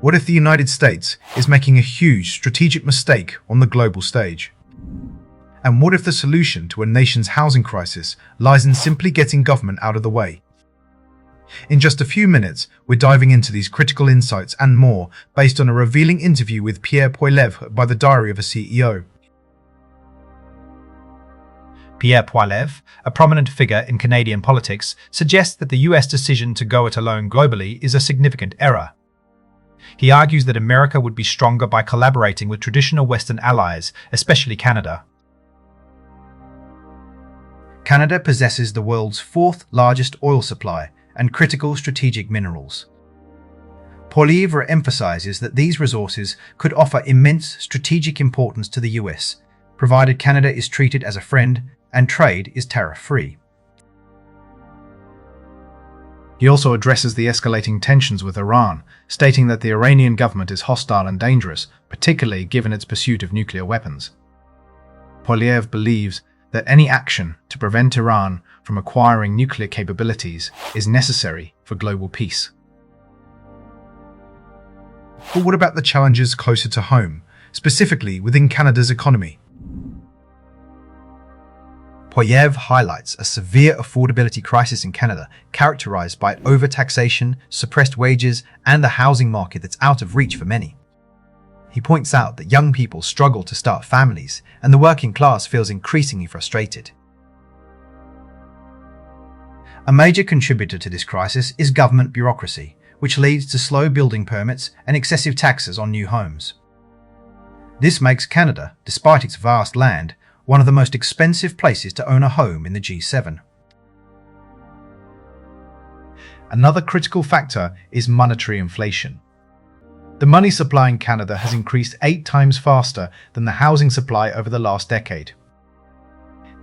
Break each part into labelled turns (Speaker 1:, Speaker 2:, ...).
Speaker 1: What if the United States is making a huge strategic mistake on the global stage? And what if the solution to a nation's housing crisis lies in simply getting government out of the way? In just a few minutes, we're diving into these critical insights and more based on a revealing interview with Pierre Poilievre by the Diary of a CEO.
Speaker 2: Pierre Poilievre, a prominent figure in Canadian politics, suggests that the US decision to go it alone globally is a significant error. He argues that America would be stronger by collaborating with traditional Western allies, especially Canada. Canada possesses the world's fourth largest oil supply and critical strategic minerals. Poilievre emphasizes that these resources could offer immense strategic importance to the US, provided Canada is treated as a friend and trade is tariff-free. He also addresses the escalating tensions with Iran, stating that the Iranian government is hostile and dangerous, particularly given its pursuit of nuclear weapons. Poilievre believes that any action to prevent Iran from acquiring nuclear capabilities is necessary for global peace.
Speaker 1: But what about the challenges closer to home, specifically within Canada's economy?
Speaker 2: Poilievre highlights a severe affordability crisis in Canada, characterized by overtaxation, suppressed wages, and a housing market that's out of reach for many. He points out that young people struggle to start families, and the working class feels increasingly frustrated. A major contributor to this crisis is government bureaucracy, which leads to slow building permits and excessive taxes on new homes. This makes Canada, despite its vast land, one of the most expensive places to own a home in the G7. Another critical factor is monetary inflation. The money supply in Canada has increased 8 times faster than the housing supply over the last decade.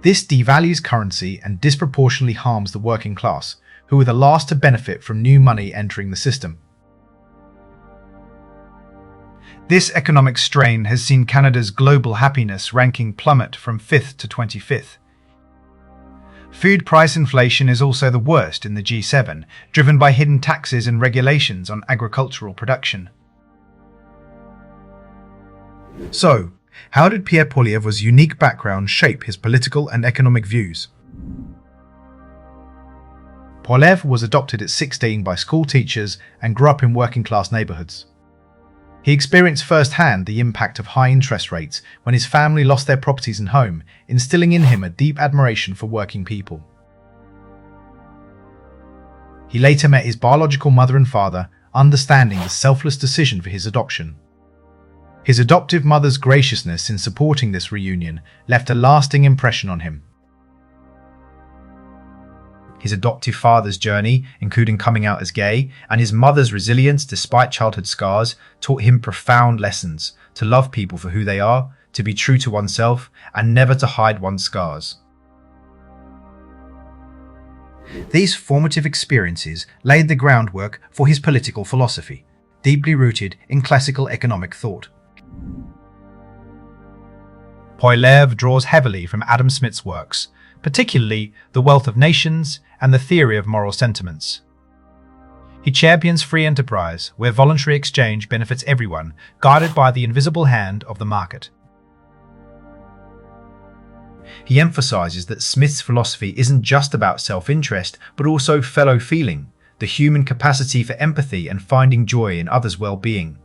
Speaker 2: This devalues currency and disproportionately harms the working class, who are the last to benefit from new money entering the system. This economic strain has seen Canada's global happiness ranking plummet from 5th to 25th. Food price inflation is also the worst in the G7, driven by hidden taxes and regulations on agricultural production.
Speaker 1: So, how did Pierre Poilievre's unique background shape his political and economic views?
Speaker 2: Poilievre was adopted at 16 by school teachers and grew up in working-class neighborhoods. He experienced firsthand the impact of high interest rates when his family lost their properties and home, instilling in him a deep admiration for working people. He later met his biological mother and father, understanding the selfless decision for his adoption. His adoptive mother's graciousness in supporting this reunion left a lasting impression on him. His adoptive father's journey, including coming out as gay, and his mother's resilience despite childhood scars, taught him profound lessons: to love people for who they are, to be true to oneself, and never to hide one's scars. These formative experiences laid the groundwork for his political philosophy, deeply rooted in classical economic thought. Poilievre draws heavily from Adam Smith's works, particularly The Wealth of Nations and The Theory of Moral Sentiments. He champions free enterprise, where voluntary exchange benefits everyone, guided by the invisible hand of the market. He emphasizes that Smith's philosophy isn't just about self-interest, but also fellow feeling, the human capacity for empathy and finding joy in others' well-being.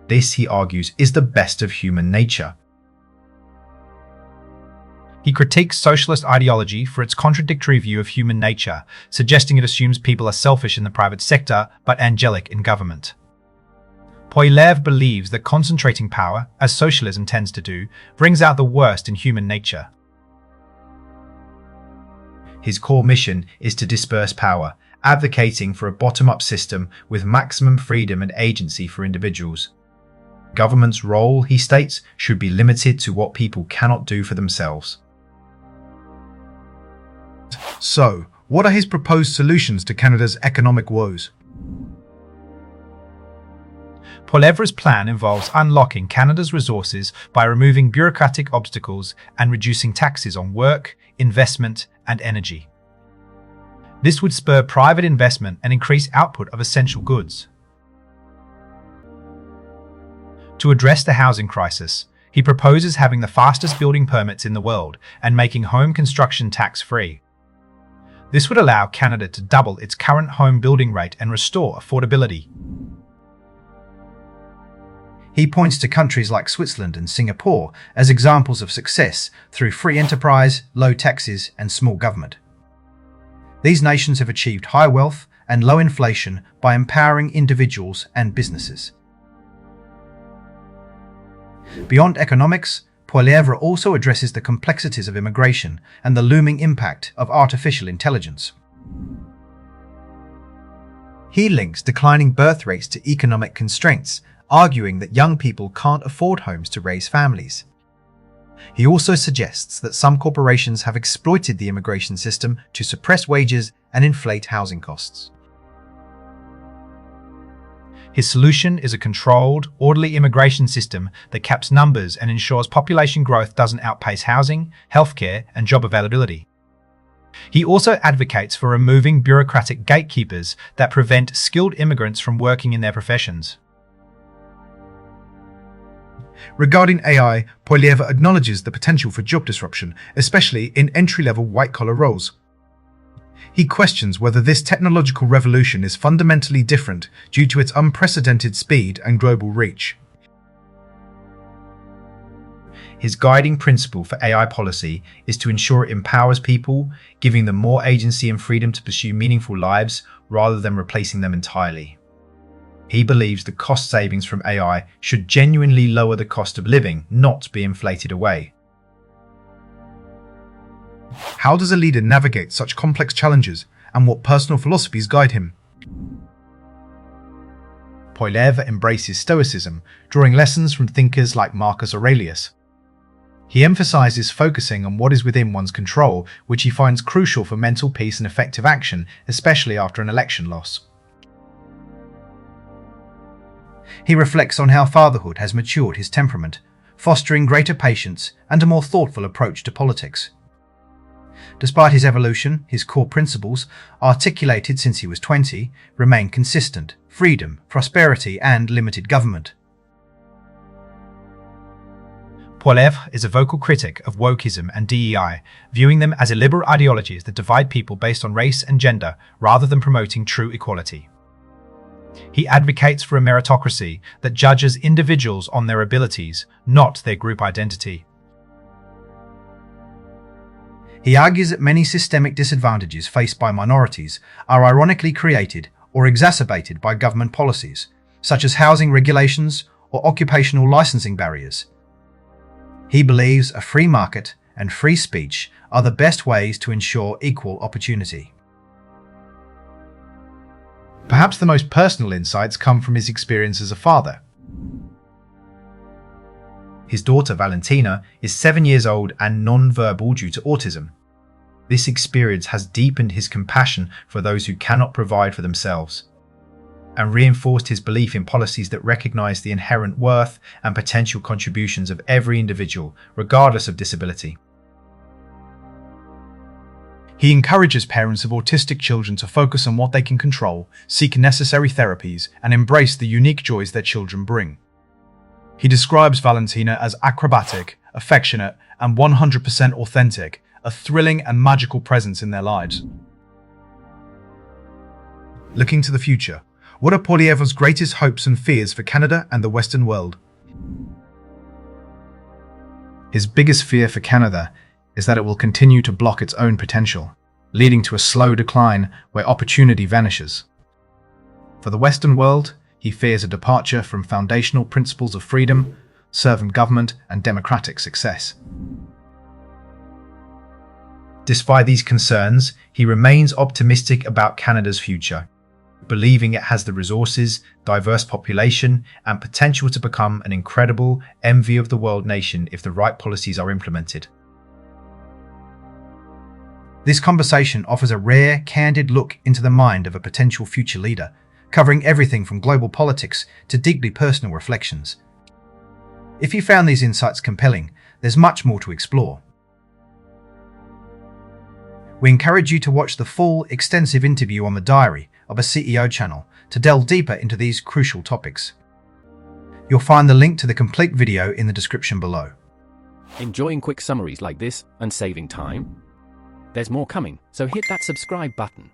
Speaker 2: This, he argues, is the best of human nature. He critiques socialist ideology for its contradictory view of human nature, suggesting it assumes people are selfish in the private sector but angelic in government. Poilievre believes that concentrating power, as socialism tends to do, brings out the worst in human nature. His core mission is to disperse power, advocating for a bottom-up system with maximum freedom and agency for individuals. Government's role, he states, should be limited to what people cannot do for themselves.
Speaker 1: So, what are his proposed solutions to Canada's economic woes?
Speaker 2: Poilievre's plan involves unlocking Canada's resources by removing bureaucratic obstacles and reducing taxes on work, investment, and energy. This would spur private investment and increase output of essential goods. To address the housing crisis, he proposes having the fastest building permits in the world and making home construction tax-free. This would allow Canada to double its current home building rate and restore affordability.
Speaker 1: He points to countries like Switzerland and Singapore as examples of success through free enterprise, low taxes, and small government. These nations have achieved high wealth and low inflation by empowering individuals and businesses. Beyond economics, Poilievre also addresses the complexities of immigration and the looming impact of artificial intelligence. He links declining birth rates to economic constraints, arguing that young people can't afford homes to raise families. He also suggests that some corporations have exploited the immigration system to suppress wages and inflate housing costs.
Speaker 2: His solution is a controlled, orderly immigration system that caps numbers and ensures population growth doesn't outpace housing, healthcare, and job availability. He also advocates for removing bureaucratic gatekeepers that prevent skilled immigrants from working in their professions.
Speaker 1: Regarding AI, Poilievre acknowledges the potential for job disruption, especially in entry-level white-collar roles. He questions whether this technological revolution is fundamentally different due to its unprecedented speed and global reach. His guiding principle for AI policy is to ensure it empowers people, giving them more agency and freedom to pursue meaningful lives rather than replacing them entirely. He believes the cost savings from AI should genuinely lower the cost of living, not be inflated away. How does a leader navigate such complex challenges, and what personal philosophies guide him?
Speaker 2: Poilievre embraces Stoicism, drawing lessons from thinkers like Marcus Aurelius. He emphasizes focusing on what is within one's control, which he finds crucial for mental peace and effective action, especially after an election loss.
Speaker 1: He reflects on how fatherhood has matured his temperament, fostering greater patience and a more thoughtful approach to politics. Despite his evolution, his core principles, articulated since he was 20, remain consistent: freedom, prosperity, and limited government.
Speaker 2: Poilievre is a vocal critic of wokeism and DEI, viewing them as illiberal ideologies that divide people based on race and gender rather than promoting true equality. He advocates for a meritocracy that judges individuals on their abilities, not their group identity.
Speaker 1: He argues that many systemic disadvantages faced by minorities are ironically created or exacerbated by government policies, such as housing regulations or occupational licensing barriers. He believes a free market and free speech are the best ways to ensure equal opportunity.
Speaker 2: Perhaps the most personal insights come from his experience as a father. His daughter Valentina is 7 years old and non-verbal due to autism. This experience has deepened his compassion for those who cannot provide for themselves, and reinforced his belief in policies that recognize the inherent worth and potential contributions of every individual, regardless of disability.
Speaker 1: He encourages parents of autistic children to focus on what they can control, seek necessary therapies, and embrace the unique joys their children bring. He describes Valentina as acrobatic, affectionate, and 100% authentic, a thrilling and magical presence in their lives. Looking to the future, what are Poilievre's greatest hopes and fears for Canada and the Western world?
Speaker 2: His biggest fear for Canada is that it will continue to block its own potential, leading to a slow decline where opportunity vanishes. For the Western world, he fears a departure from foundational principles of freedom, servant government, and democratic success. Despite these concerns, he remains optimistic about Canada's future, believing it has the resources, diverse population, and potential to become an incredible, envy of the world nation if the right policies are implemented. This conversation offers a rare, candid look into the mind of a potential future leader, covering everything from global politics to deeply personal reflections. If you found these insights compelling, there's much more to explore. We encourage you to watch the full, extensive interview on the Diary of a CEO channel to delve deeper into these crucial topics.
Speaker 1: You'll find the link to the complete video in the description below.
Speaker 3: Enjoying quick summaries like this and saving time? There's more coming, so hit that subscribe button.